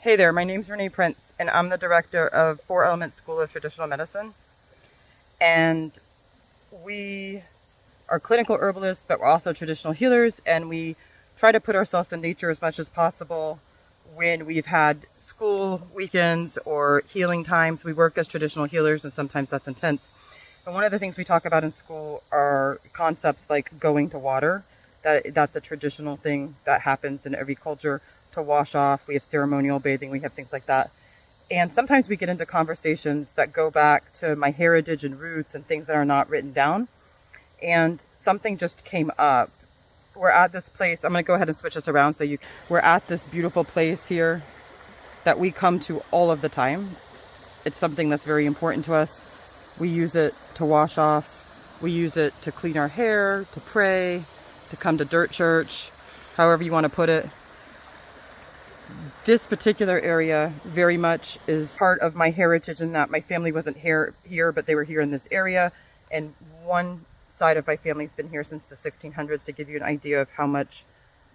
Hey there, my name's Renee Prince, and I'm the director of Four Elements School of Traditional Medicine. And we are clinical herbalists, but we're also traditional healers, and we try to put ourselves in nature as much as possible. When we've had school weekends or healing times, we work as traditional healers, and sometimes that's intense. And one of the things we talk about in school are concepts like going to water. That's a traditional thing that happens in every culture. To wash off, we have ceremonial bathing, we have things like that. And sometimes we get into conversations that go back to my heritage and roots and things that are not written down. And something just came up. We're at this place, I'm going to go ahead and switch this around we're at this beautiful place here that we come to all of the time. It's something that's very important to us. We use it to wash off, we use it to clean our hair, to pray, to come to dirt church, however you want to put it. This particular area very much is part of my heritage in that my family wasn't here, but they were here in this area. And one side of my family's been here since the 1600s, to give you an idea of how much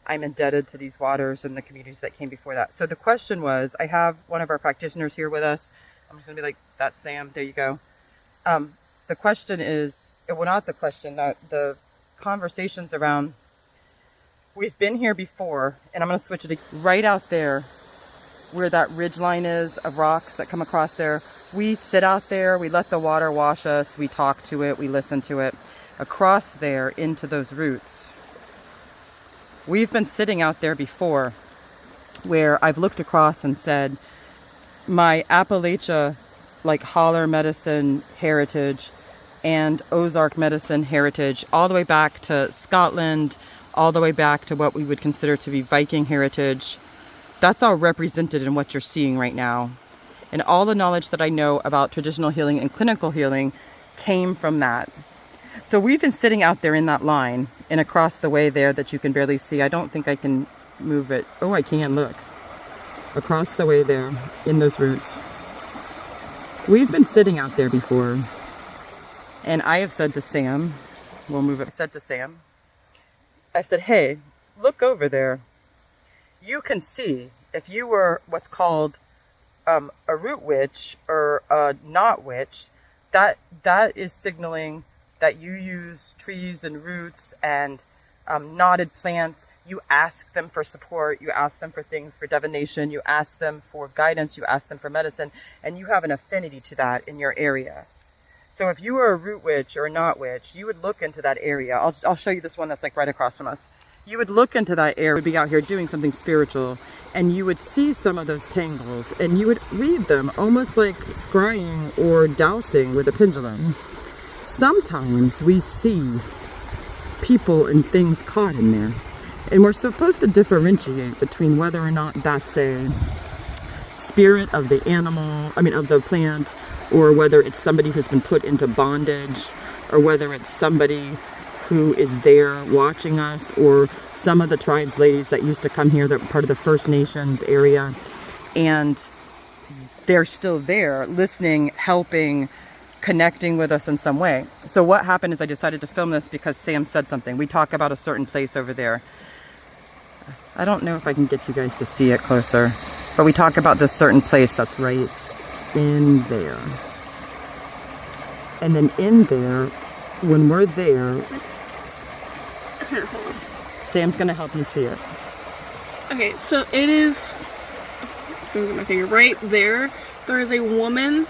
I'm indebted to these waters and the communities that came before that. So the question was, I have one of our practitioners here with us. I'm just going to be like, that's Sam, there you go. The question is, well, not the question, the conversations around, we've been here before, and I'm going to switch it right out there where that ridge line is of rocks that come across there. We sit out there, we let the water wash us, we talk to it, we listen to it. Across there into those roots. We've been sitting out there before where I've looked across and said, my Appalachia, like holler medicine heritage and Ozark medicine heritage, all the way back to Scotland, all the way back to what we would consider to be Viking heritage. That's all represented in what you're seeing right now. And all the knowledge that I know about traditional healing and clinical healing came from that. So we've been sitting out there in that line and across the way there that you can barely see. I don't think I can move it. Oh, I can, look. Across the way there in those roots. We've been sitting out there before. And I have said to Sam, we'll move it. I said to Sam, I said, hey, look over there. You can see, if you were what's called a root witch or a knot witch, that is signaling that you use trees and roots and knotted plants. You ask them for support, you ask them for things, for divination, you ask them for guidance, you ask them for medicine, and you have an affinity to that in your area. So if you were a root witch or a knot witch, you would look into that area. I'll show you this one that's like right across from us. You would look into that area, would be out here doing something spiritual, and you would see some of those tangles, and you would read them almost like scrying or dowsing with a pendulum. Sometimes we see people and things caught in there, and we're supposed to differentiate between whether or not that's a spirit of the animal, of the plant, or whether it's somebody who's been put into bondage, or whether it's somebody who is there watching us, or some of the tribes ladies that used to come here that were part of the First Nations area, and they're still there listening, helping, connecting with us in some way. So what happened is I decided to film this because Sam said something. We talk about a certain place over there. I don't know if I can get you guys to see it closer, but we talk about this certain place that's right in there. And then in there, when we're there, here, hold on. Sam's gonna help you see it. Okay, so it is, my finger, right there. There is a woman,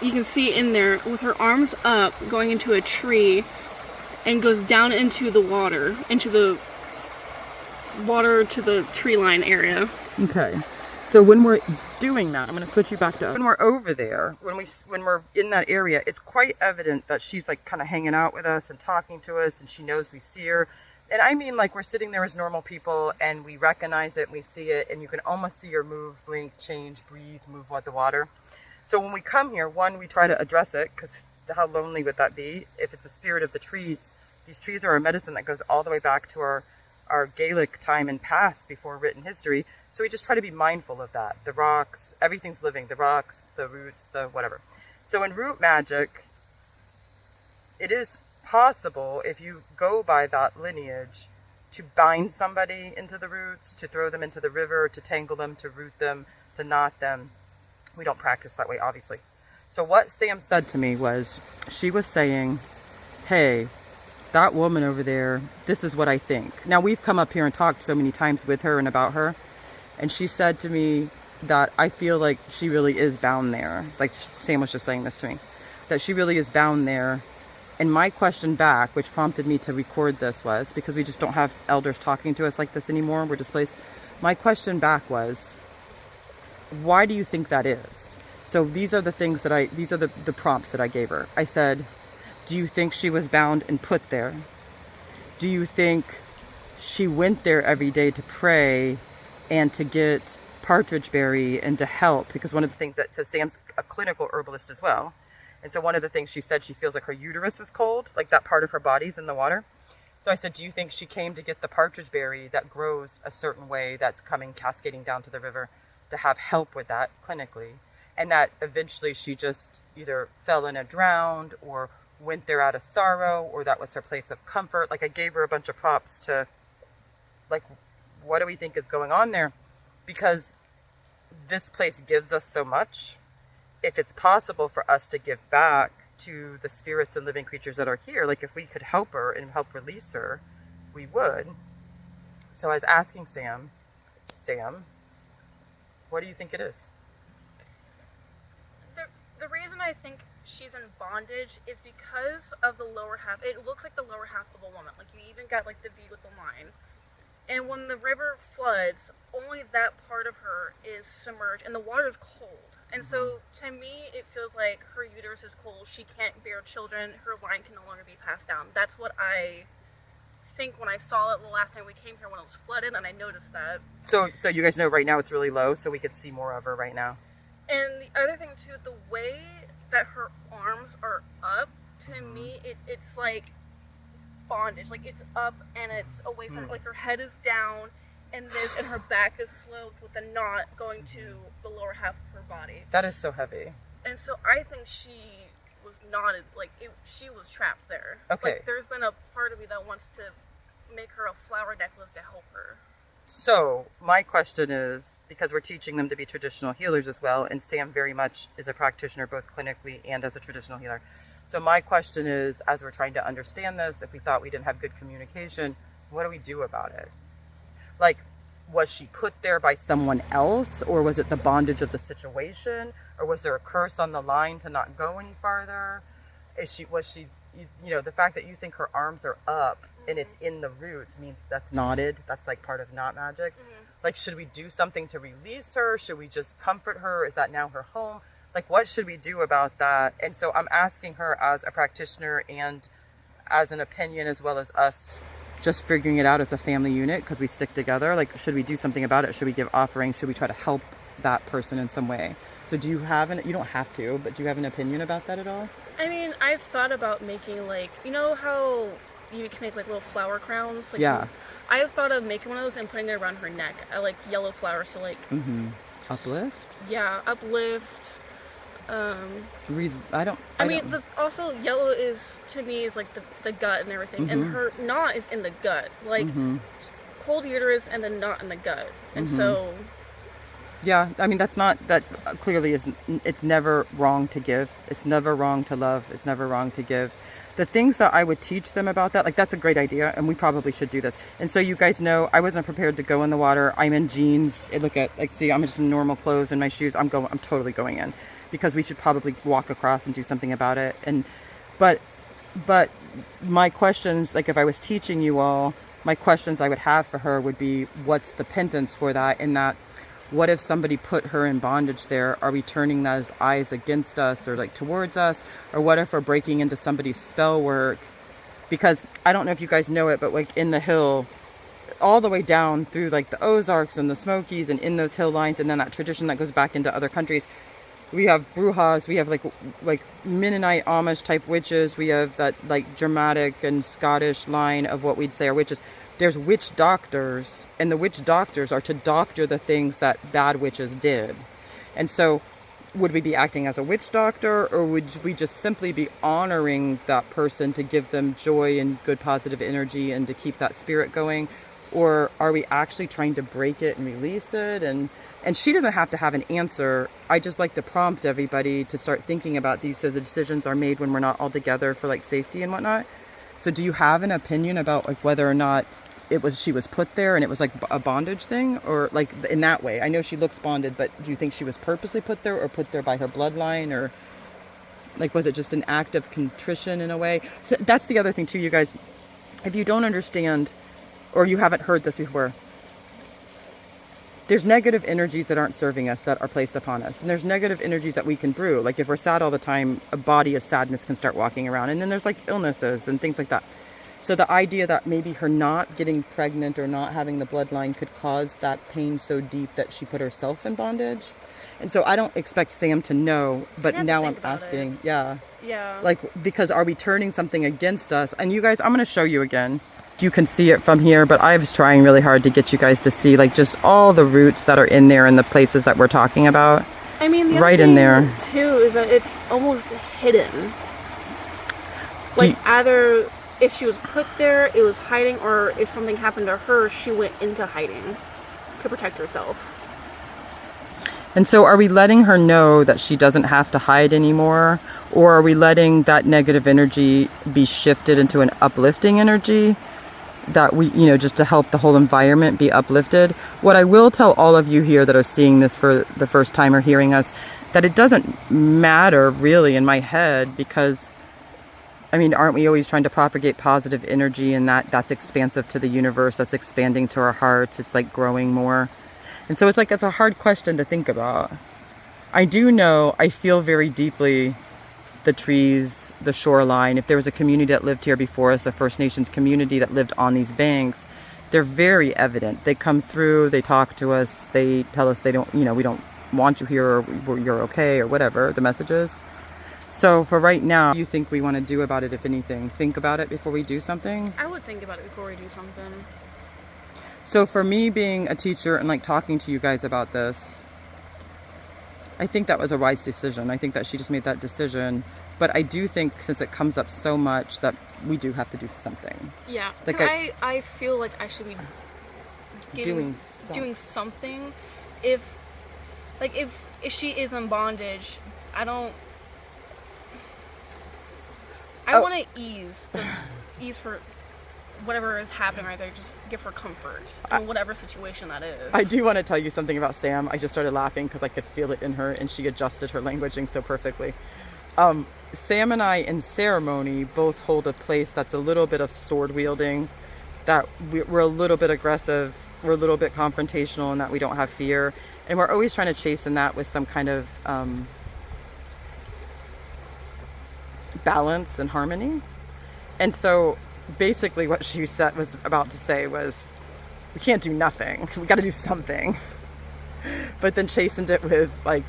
you can see in there, with her arms up, going into a tree, and goes down into the water to the tree line area. Okay, so when we're doing that, I'm going to switch you back to, when we're over there, when we're in that area, it's quite evident that she's like kind of hanging out with us and talking to us, and she knows we see her. And I mean, like, we're sitting there as normal people, and we recognize it, and we see it, and you can almost see her move, blink, change, breathe, move with the water. So when we come here, one, we try to address it, because how lonely would that be? If it's the spirit of the trees, these trees are a medicine that goes all the way back to our Gaelic time and past before written history. So we just try to be mindful of that. The rocks, everything's living, the rocks, the roots, the whatever. So in root magic, it is possible, if you go by that lineage, to bind somebody into the roots, to throw them into the river, to tangle them, to root them, to knot them. We don't practice that way, obviously. So what Sam said to me was, she was saying, hey, that woman over there, this is what I think. Now, we've come up here and talked so many times with her and about her, and she said to me that I feel like she really is bound there. Like Sam was just saying this to me, that she really is bound there. And my question back, which prompted me to record this, was, because we just don't have elders talking to us like this anymore, we're displaced. My question back was, why do you think that is? So these are the things that these are the prompts that I gave her. I said, do you think she was bound and put there? Do you think she went there every day to pray and to get partridge berry and to help? Because one of the things so Sam's a clinical herbalist as well. And so one of the things she said, she feels like her uterus is cold, like that part of her body's in the water. So I said, do you think she came to get the partridge berry that grows a certain way that's coming cascading down to the river to have help with that clinically? And that eventually she just either fell in and drowned or went there out of sorrow, or that was her place of comfort. Like I gave her a bunch of props to, like, what do we think is going on there? Because this place gives us so much. If it's possible for us to give back to the spirits and living creatures that are here, like if we could help her and help release her, we would. So I was asking Sam, what do you think it is? The reason I think she's in bondage is because of the lower half. It looks like the lower half of a woman. Like you even got like the V with the line. And when the river floods, only that part of her is submerged and the water is cold. And so to me, it feels like her uterus is cold. She can't bear children. Her line can no longer be passed down. That's what I think when I saw it the last time we came here when it was flooded, and I noticed that. So you guys know right now it's really low, so we could see more of her right now. And the other thing too, the way that her arms are up, to me, it's like bondage. Like it's up and it's away from like her head is down and her back is sloped with a knot going to the lower half of her body. That is so heavy. And so I think she was knotted, she was trapped there. Okay. Like there's been a part of me that wants to make her a flower necklace to help her. So my question is, because we're teaching them to be traditional healers as well, and Sam very much is a practitioner both clinically and as a traditional healer. So my question is, as we're trying to understand this, if we thought we didn't have good communication, what do we do about it? Like, was she put there by someone else, or was it the bondage of the situation, or was there a curse on the line to not go any farther? Was she, the fact that you think her arms are up and it's in the roots means that's knotted. That's like part of knot magic. Like, should we do something to release her? Should we just comfort her? Is that now her home? Like, what should we do about that? And so I'm asking her as a practitioner and as an opinion, as well as us just figuring it out as a family unit, because we stick together. Like, should we do something about it? Should we give offerings? Should we try to help that person in some way? So do you have you don't have to, but do you have an opinion about that at all? I mean, I've thought about making how you can make like little flower crowns? Like, yeah. I've thought of making one of those and putting it around her neck. I like yellow flowers, so like... Uplift? Yeah, uplift. Also yellow is, to me, is like the gut and everything. And her knot is in the gut. Like, cold uterus and the knot in the gut. And so... Yeah, I mean, that clearly is, it's never wrong to give. It's never wrong to love. It's never wrong to give. The things that I would teach them about that, like, that's a great idea, and we probably should do this. And so you guys know, I wasn't prepared to go in the water. I'm in jeans. See, I'm just in normal clothes and my shoes. I'm totally going in, because we should probably walk across and do something about it. But my questions, like if I was teaching you all, my questions I would have for her would be, what's the penance for that? And that, what if somebody put her in bondage there? Are we turning those eyes against us or like towards us? Or what if we're breaking into somebody's spell work? Because I don't know if you guys know it, but like in the hill, all the way down through like the Ozarks and the Smokies and in those hill lines, and then that tradition that goes back into other countries, we have brujas, we have like Mennonite Amish type witches, we have that like dramatic and Scottish line of what we'd say are witches. There's witch doctors, and the witch doctors are to doctor the things that bad witches did. And so would we be acting as a witch doctor, or would we just simply be honoring that person to give them joy and good positive energy and to keep that spirit going? Or are we actually trying to break it and release it? And she doesn't have to have an answer. I just like to prompt everybody to start thinking about these, so the decisions are made when we're not all together for like safety and whatnot. So do you have an opinion about like whether or not she was put there and it was like a bondage thing, or like in that way? I know she looks bonded, but do you think she was purposely put there, or put there by her bloodline, or like was it just an act of contrition in a way? So that's the other thing too, you guys. If you don't understand, or you haven't heard this before, there's negative energies that aren't serving us that are placed upon us. And there's negative energies that we can brew. Like if we're sad all the time, a body of sadness can start walking around. And then there's like illnesses and things like that. So the idea that maybe her not getting pregnant or not having the bloodline could cause that pain so deep that she put herself in bondage. And so I don't expect Sam to know, but now I'm asking. Yeah. Like, because are we turning something against us? And you guys, I'm going to show you again. You can see it from here, but I was trying really hard to get you guys to see like just all the roots that are in there and the places that we're talking about. I mean, the right other in there too is that it's almost hidden. Like either if she was put there, it was hiding, or if something happened to her, she went into hiding to protect herself. And so are we letting her know that she doesn't have to hide anymore? Or are we letting that negative energy be shifted into an uplifting energy? That we, just to help the whole environment be uplifted. What I will tell all of you here that are seeing this for the first time or hearing us, that it doesn't matter really in my head, because I mean, aren't we always trying to propagate positive energy, and that's expansive to the universe, that's expanding to our hearts, it's like growing more. And so it's a hard question to think about. I do know, I feel very deeply the trees, the shoreline. If there was a community that lived here before us, a First Nations community that lived on these banks, they're very evident. They come through, they talk to us, they tell us they don't, we don't want you here, or you're okay, or whatever the message is. So for right now, what do you think we want to do about it, if anything? Think about it before we do something? I would think about it before we do something. So for me being a teacher and like talking to you guys about this, I think that was a wise decision. I think that she just made that decision. But I do think, since it comes up so much, that we do have to do something. Yeah. Like I feel like I should be doing something. If she is in bondage, I want to ease her, whatever is happening right there, just give her comfort in whatever situation that is. I do want to tell you something about Sam. I just started laughing because I could feel it in her, and she adjusted her languaging so perfectly. Sam and I in ceremony both hold a place that's a little bit of sword wielding, that we're a little bit aggressive, we're a little bit confrontational, and that we don't have fear. And we're always trying to chasten that with some kind of balance and harmony. And so basically what she was about to say was, we can't do nothing, we got to do something. But then chastened it with like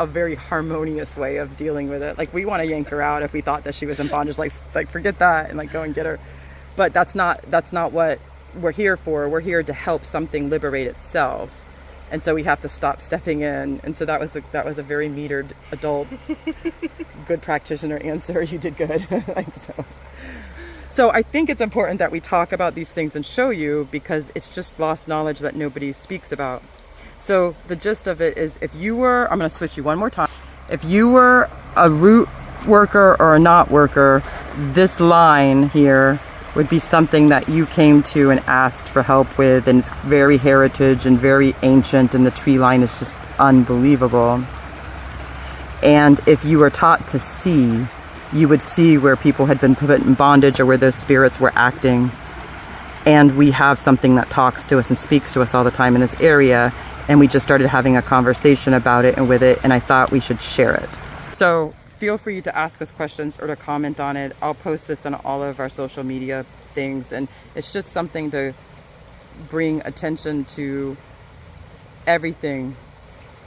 a very harmonious way of dealing with it. Like, we want to yank her out if we thought that she was in bondage, like forget that and like go and get her. But that's not what we're here for. We're here to help something liberate itself. And so we have to stop stepping in. And so that was a very metered, adult, good practitioner answer. You did good. So I think it's important that we talk about these things and show you, because it's just lost knowledge that nobody speaks about. So the gist of it is, I'm going to switch you one more time. If you were a root worker or a not worker, this line here would be something that you came to and asked for help with, and it's very heritage and very ancient, and the tree line is just unbelievable. And if you were taught to see, you would see where people had been put in bondage or where those spirits were acting. And we have something that talks to us and speaks to us all the time in this area, and we just started having a conversation about it and with it, and I thought we should share it. So feel free to ask us questions or to comment on it. I'll post this on all of our social media things, and it's just something to bring attention to everything.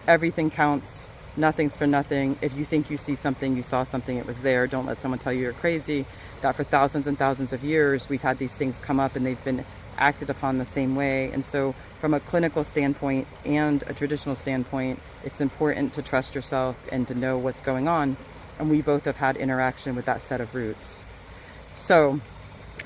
Everything counts. Nothing's for nothing. If you think you see something, you saw something, it was there. Don't let someone tell you you're crazy. That for thousands and thousands of years, we've had these things come up, and they've been acted upon the same way. And so from a clinical standpoint and a traditional standpoint, it's important to trust yourself and to know what's going on. And we both have had interaction with that set of roots. So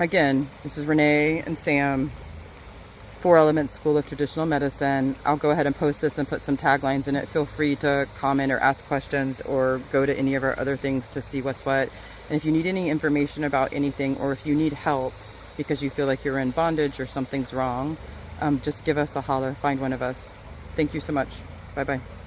again, this is Renee and Sam, 4 Elements School of Traditional Medicine. I'll go ahead and post this and put some taglines in it. Feel free to comment or ask questions or go to any of our other things to see what's what. And if you need any information about anything, or if you need help because you feel like you're in bondage or something's wrong, just give us a holler, find one of us. Thank you so much. Bye-bye.